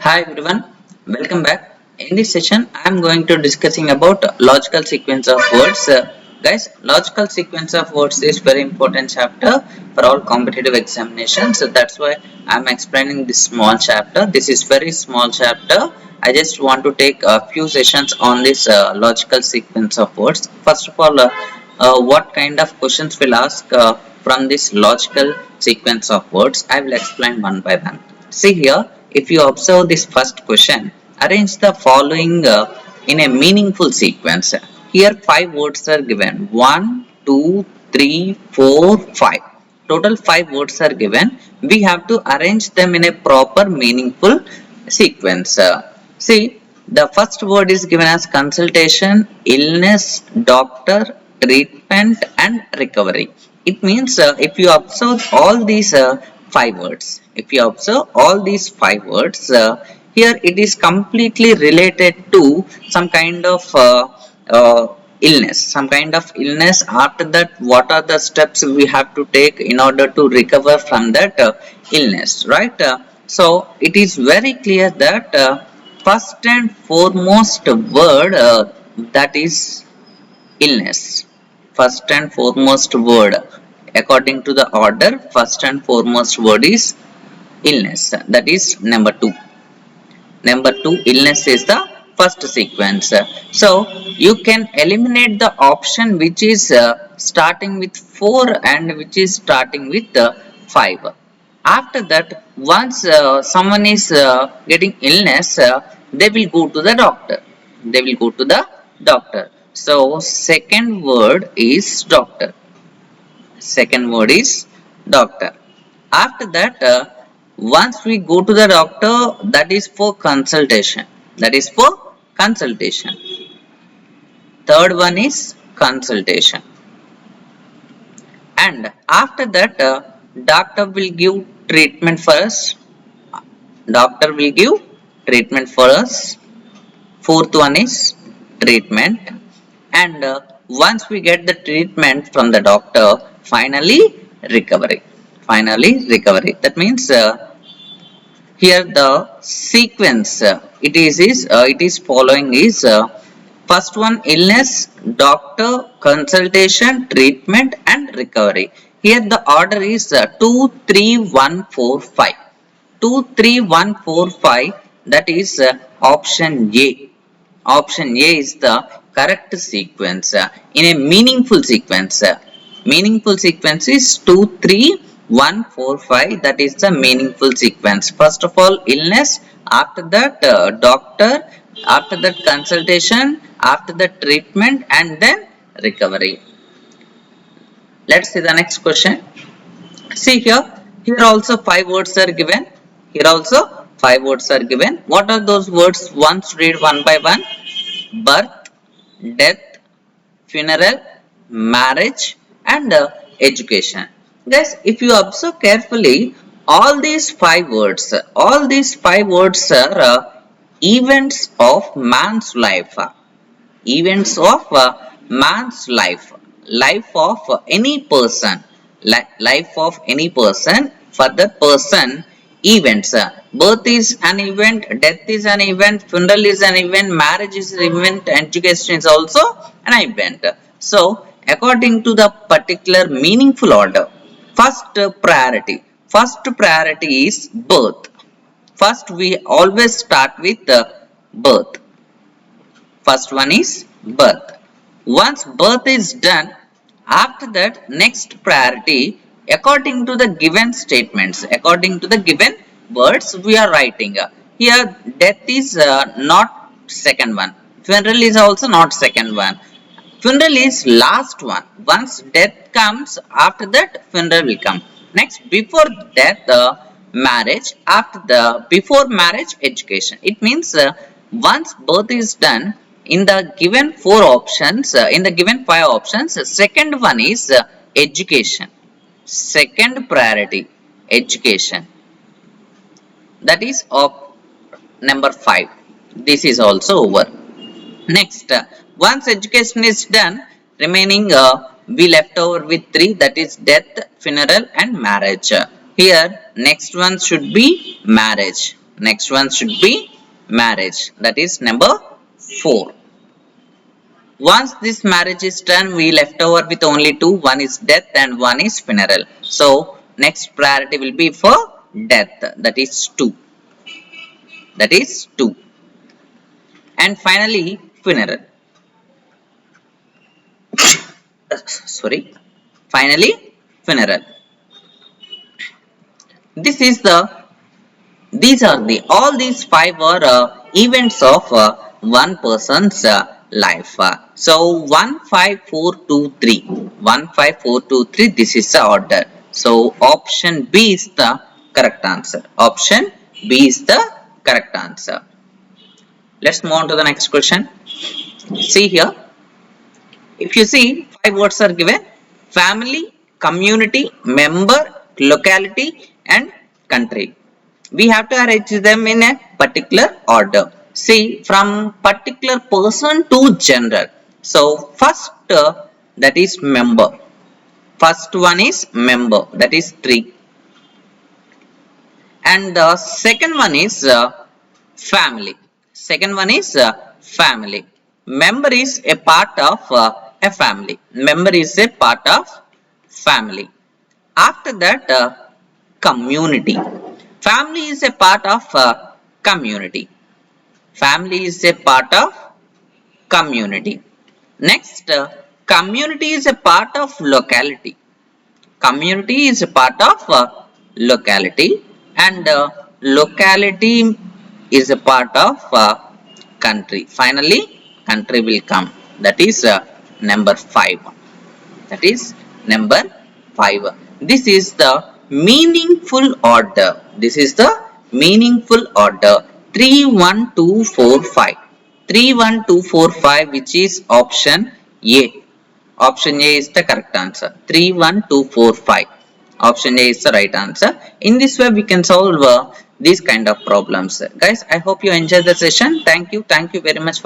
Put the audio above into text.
Hi everyone, welcome back. In this session, I am going to discussing about logical sequence of words. Guys, logical sequence of words is very important chapter for all competitive examinations. So that's why I am explaining this small chapter. This is very small chapter. I just want to take a few sessions on this logical sequence of words. First of all, what kind of questions will ask from this logical sequence of words? I will explain one by one. See here, if you observe this first question, arrange the following in a meaningful sequence. Here, five words are given: one, two, three, four, five. Total five words are given. We have to arrange them in a proper, meaningful sequence. See, the first word is given as consultation, illness, doctor, treatment, and recovery. It means if you observe all these five words, here it is completely related to some kind of illness. After that, what are the steps we have to take in order to recover from that illness, right? So it is very clear that first and foremost word that is illness. First and foremost word, according to the order, first and foremost word is illness. That is number two. Number two, illness is the first sequence. So you can eliminate the option which is starting with 4 and which is starting with 5. After that, once someone is getting illness, they will go to the doctor. So second word is doctor. After that, once we go to the doctor, that is for consultation. Third one is consultation. And after that, doctor will give treatment for us. Fourth one is treatment. And once we get the treatment from the doctor, finally recovery. That means here the sequence it is following is first one illness, doctor, consultation, treatment, and recovery. Here the order is 2, 3, 1, 4, 5. 2, 3, 1, 4, 5. That is option A. Option A is the correct sequence in a meaningful sequence. Meaningful sequence is 2, 3, 1, 4, 5. That is the meaningful sequence. First of all, illness. After that, doctor. After that, consultation. After that, treatment. And then recovery. Let's see the next question. See here. Here also 5 words are given. What are those words? Once read one by one. Birth, death, funeral, marriage, and education. Guys, if you observe carefully, all these five words are events of man's life. Events of man's life of any person. Life of any person. For that person, events. Birth is an event, death is an event, funeral is an event, marriage is an event, education is also an event. So, according to the particular meaningful order, first priority is birth. First, we always start with birth. First one is birth. Once birth is done, after that, next priority, according to the given statements, according to the given words we are writing. Here, death is not second one. Funeral is also not second one. Funeral is last one. Once death comes, after that funeral will come. Next, before death, marriage. Before marriage, education. It means once birth is done, in the given 5 options, second one is education. Second priority, education. That is number 5. This is also over. Next, once education is done, remaining we left over with 3, that is death, funeral, and marriage. Here, next one should be marriage. Next one should be marriage. That is number 4. Once this marriage is done, we left over with only 2. One is death and one is funeral. So next priority will be for death. That is 2. That is 2. And finally funeral. Sorry. Finally funeral. This is these are all these 5 are events of one person's life. So 1, 5, 4, 2, 3. 1, 5, 4, 2, 3. This is the order. So option B is the correct answer. Option B is the correct answer. Let's move on to the next question. See here. If you see 5 words are given: family, community, member, locality and country. We have to arrange them in a particular order. See, from particular person to general. So first that is member. First one is member, that is 3. And the second one is family. Second one is family. Member is a part of a family. Member is a part of family. After that, community. Family is a part of community. Family is a part of community. Next, community is a part of locality. Community is a part of locality, and locality is a part of country. Finally, country will come. That is number 5. That is number 5. This is the meaningful order. This is the meaningful order. 3, 1, 2, 4, 5. 3, 1, 2, 4, 5, which is option A. Option A is the correct answer. 3, 1, 2, 4, 5. Option A is the right answer. In this way, we can solve these kind of problems. Guys, I hope you enjoyed the session. Thank you. Thank you very much for